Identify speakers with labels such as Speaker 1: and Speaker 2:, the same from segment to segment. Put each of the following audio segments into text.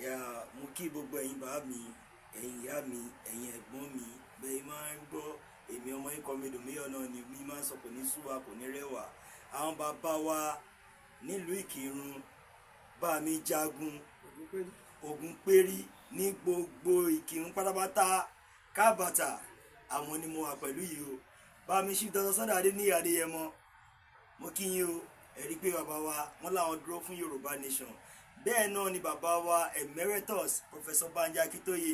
Speaker 1: Mo kí gbogbo ẹ̀yin bàbá mi, ẹ̀yin ìyá mi, ẹ̀yin ẹ̀gbọ́n mi, bẹ́ẹ̀ máa ń gbọ́ èmi ọmọ yín kọ́mídò míyàn náà ni mi máa ń sọ kò ní sú wa kò ní rẹwà. Àwọn bàbá wa nílùú Ìkìrun bá mi jagun ogun pérí ní gbogbo Ìkìrun pátápátá kábàtà àwọn ni mo wà pẹ̀lú yìí o. Bá mi ṣí Dr. Sunday Adé ní Adéyẹmọ, mo kí yín o. Ẹ rí pé bàbá wa wọ́n láwọn dúró fún Yorùbá nation. Bẹ́ẹ̀ náà ni bàbá wa emeritus Professor Banji Akíntóyè.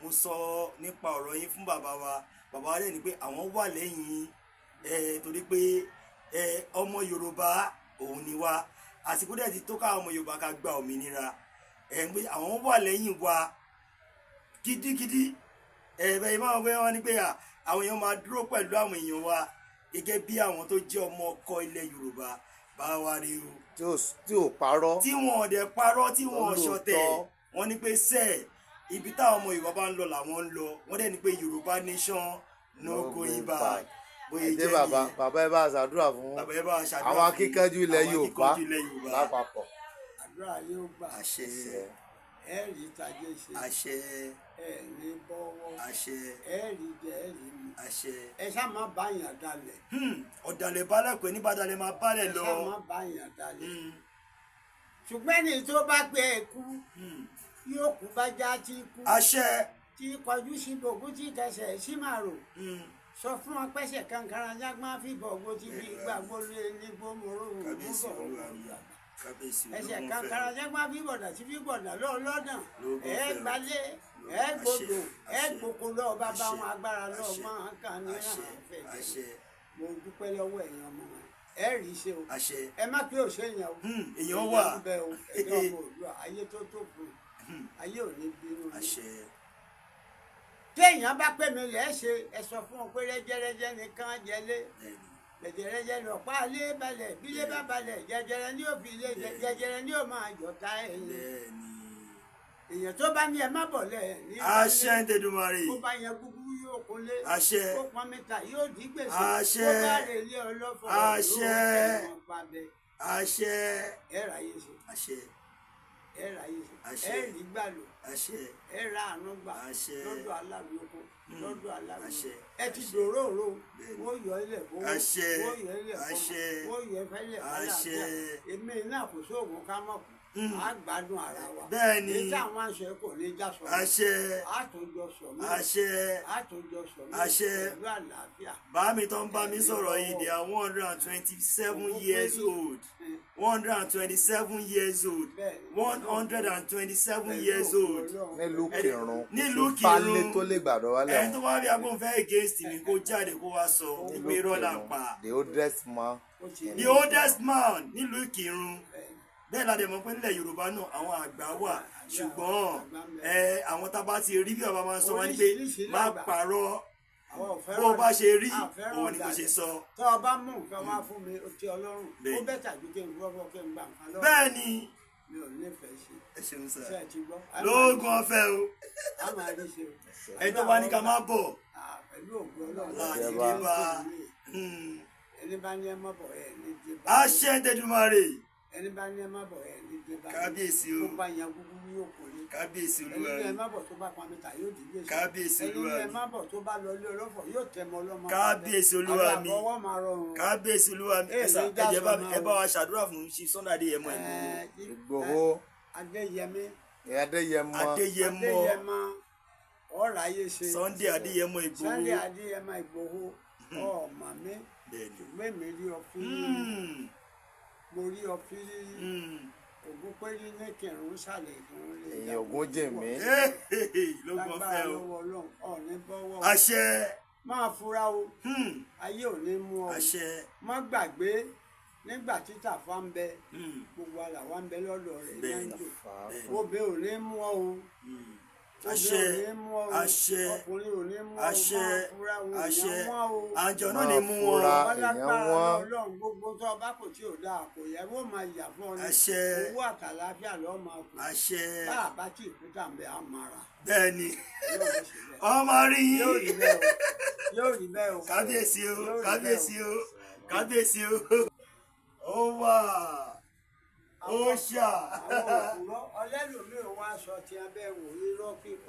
Speaker 1: Mo sọ nípa ọ̀rọ̀ yín fún bàbá wa bàbá wa dẹ̀ ní pé àwọn wà lẹ́yìn torí pé ọmọ Yorùbá òun ni wá àsìkò dẹ̀ ti tó ká ọmọ Yorùbá ká gba òmìnira pé àwọn wà lẹ́yìn wa gidigidi bẹ́ẹ̀ máa wẹ́ wọn ni pé àwọn èèyàn máa dúró pẹ̀lú àwọn èèyàn wa gẹ́gẹ́ bí àwọn tó jẹ́ ọmọ ọkọ ilẹ̀ Yorùbá bá wa rí o.
Speaker 2: tí ò parọ́.
Speaker 1: tí wọn ò dẹ̀ parọ́ tí wọn ò ṣọ̀tẹ̀ wọ́n ní pé sẹ́ẹ̀ ibi táwọn ọmọ Yorùbá bá ń lọ làwọn ń lọ wọ́n dẹ̀ ní pé Yorùbá nation no going back.
Speaker 2: Ẹdẹ bàbá ẹ bá ṣàdúrà fún àwọn akíkanjú ilẹ̀ Yorùbá lápapọ̀.
Speaker 3: Àdúrà yóò gbà.
Speaker 1: Àṣẹ.
Speaker 3: Ẹ rí tajé ṣe.
Speaker 1: Àṣẹ.
Speaker 3: Ẹ ní bọ́wọ́.
Speaker 1: Àṣẹ.
Speaker 3: Ẹ rí jẹ ẹ rí mu.
Speaker 1: Àṣẹ.
Speaker 3: Ẹ ṣá má bá yàn dalẹ̀.
Speaker 1: Ọ̀dàlẹ̀ balẹ̀ pé ní bàdàlẹ̀ máa balẹ̀ lọ.
Speaker 3: Ẹ ṣá má bá yàn dalẹ̀. Ṣùgbọ́n ẹni tó bá gbé ẹ kú yóò kú bá já tí kú.
Speaker 1: Àṣẹ.
Speaker 3: Tí kọjú sí gbogbo tí kẹsẹ̀ sí màrò. Sọ fún wọn pẹ́sẹ̀ kankan jágbọ́n fi bọ̀gbọ́ tí fi gbàgbọ́ lé ní gbòmòrò ẹsẹ̀ kankan jágbọ́n fi bọ̀dà tí fi bọ̀dà lọ́ọ̀lọ́dàn ẹ̀ gbalẹ̀ ẹ̀ gbọdọ̀ ẹ̀ gboko lọ́ọ̀ bàbá wọn agbára lọ́ọ̀ máa kàn ní àfẹ́ mo dúpẹ́ lọ́wọ́ ẹ̀yin ọmọ wọn ẹ̀ rí ṣe o ẹ má pé òṣèyàn o
Speaker 1: èèyàn wà
Speaker 3: bẹ́ẹ̀ o ẹ̀dọ́ ọmọ òdua ayé tó tó fún ayé ò ní bínú ní. Téèyàn bá pè mí lẹ́ẹ̀ṣẹ̀ ẹ sọ fún ọ pé rẹ́jẹ́rẹ́jẹ́ nìkan jẹlé rẹ́jẹ́rẹ́jẹ́ lọ́pàá alé balẹ̀ bílé bá balẹ̀ jẹjẹrẹ ní òbí ilé jẹjẹrẹ ní ò máa jọta ẹ̀yìn èèyàn tó bá ní ẹ má bọ̀ lẹ̀ ní
Speaker 1: àṣẹ Ndédùmarè
Speaker 3: kó bá yẹn gúgúrú yóò kólé
Speaker 1: àṣẹ
Speaker 3: kó pọn mẹ́ta yóò dí gbèsè
Speaker 1: àṣẹ
Speaker 3: kó bá rè lé ọlọ́fọ̀
Speaker 1: àṣẹ àṣẹ
Speaker 3: ẹ ráyè ṣe
Speaker 1: àṣẹ
Speaker 3: ẹ ráyè ṣe ẹ rí gbà lò ẹ ra àánú gbà lọ́dọ̀ aláwòkọ lọ́dọ̀ aláwòkọ ẹ ti dòróòró wọ́n yọ ilẹ̀ fún wọ́n yọ ilẹ̀ fún wọ́n yọ ẹfẹ́lẹ̀ fàlàfíà èmi náà kò sóògùn ká mọ̀ kù á gbádùn ara wa
Speaker 1: bẹ́ẹ̀ni
Speaker 3: èyí táwọn aṣọ ẹ kò ní já sọ àtòjọ sọmọ àtòjọ sọmọ pẹ̀lú àlàáfíà.
Speaker 1: Bàámi tó ń bá mi sọ̀rọ̀ yìí they are 127 years old 127 years old 127 years old nílùú Ìkìrun
Speaker 2: tó lè gbàdọ̀ wálé
Speaker 1: ẹni tó wá bí agbóhùnfẹ́ against mi kó jáde kó wá sọ ìpè rọ́là pa
Speaker 2: the oldest man
Speaker 1: nílùú Ìkìrun bẹ́ẹ̀ la dẹ̀ mọ̀ pé nílẹ̀ Yorùbá náà àwọn àgbà wà ṣùgbọ́n àwọn tá a bá ti rí bí ọba máa ń sọ wọn ni pé má parọ́ bó o bá ṣe rí òun ni kò ṣe sọ.
Speaker 3: tó o bá mú nǹkan wá fún mi ó ti Ọlọ́run ó bẹ́ẹ̀ tàbí kí n gbọ́ kí n gbà nǹkan lọ́wọ́.
Speaker 1: bẹ́ẹ̀ ni
Speaker 3: mi ò nífẹ̀ẹ́ ṣe.
Speaker 1: ẹ ṣeun sá
Speaker 3: ṣe ẹ ti gbọ́.
Speaker 1: lóògùn ọ̀fẹ́ o.
Speaker 3: a máa rí ṣe o.
Speaker 1: ẹ tó wá ní ká má bọ̀.
Speaker 3: pẹ̀lú ògùn Ọlọ́run
Speaker 1: àdìgbà
Speaker 3: ẹni bá ní ẹ má bọ̀ ẹ ní dé bá.
Speaker 1: àṣẹ Ndédùmarè.
Speaker 3: ẹni bá ní ẹ má bọ̀ ẹ ní dé bá.
Speaker 1: kábíyèsí o.
Speaker 3: tó bá yan gúgúrú yóò kó ní.
Speaker 1: kábíyèsí olúwa
Speaker 3: ẹni ẹ má bọ̀ tó bá pọn mẹ́ta yóò dì gbèsè.
Speaker 1: kábíyèsí olúwa
Speaker 3: ẹni ẹ má bọ̀ tó bá lọ ilé ọlọ́fọ̀ yóò tẹ mọ ọlọ́mọ.
Speaker 1: kábíyèsí olúwa mi
Speaker 3: àbọ̀wọ́ máa rọrùn.
Speaker 1: kábíyèsí olúwa mi ẹ bá wa ṣàdúrà fún ṣí Sunday Adéyẹmọ
Speaker 2: Ìgbòho
Speaker 1: Adéyẹmọ
Speaker 3: ọ̀rọ̀ ayé ṣe
Speaker 1: Sunday Adéyẹmọ Ìgbòho
Speaker 3: Sunday Adéyẹmọ Ìgbòho ọmọ mi ṣùgbọ́n mi rí ọfíìlì mo rí ọfíìlì ògùn pẹ́ẹ́lí ní kẹrùn sàlẹ̀ ìdùnnú lè
Speaker 2: èyàn ògùn jèmí
Speaker 1: lógún ọ̀fẹ́ o
Speaker 3: ọ̀ní bọ́wọ́
Speaker 1: àṣẹ
Speaker 3: máa fura o ayé ò ní mú ọ
Speaker 1: àṣẹ
Speaker 3: má gbàgbé nígbà títà fa ń bẹ gbogbo àlàwà ń bẹ lọ́dọ̀ rẹ̀ yanjú obè ò ní mú ọ o
Speaker 1: àṣẹ àṣẹ àṣẹ àṣẹ àjọ náà ní mú wọn
Speaker 3: Ọlọ́run gbogbo tó ọba kò tí ò dáa kò yẹ wọ́n máa yà fún ọ ní owó àtàlàáfíà lọ́ọ́ máa kù bá a bá tí ìkúta ń bẹ á máa rà.
Speaker 1: bẹ́ẹ̀ni ọmọ rí yín
Speaker 3: yóò rí bẹ́ẹ̀ o
Speaker 1: kábíyèsí o kábíyèsí o kábíyèsí o ó wà ó ṣà.
Speaker 3: àwọn òkúrọ́ ọlẹ́lòmíràn wá sọ ti abẹ́ wò irọ́ pípa.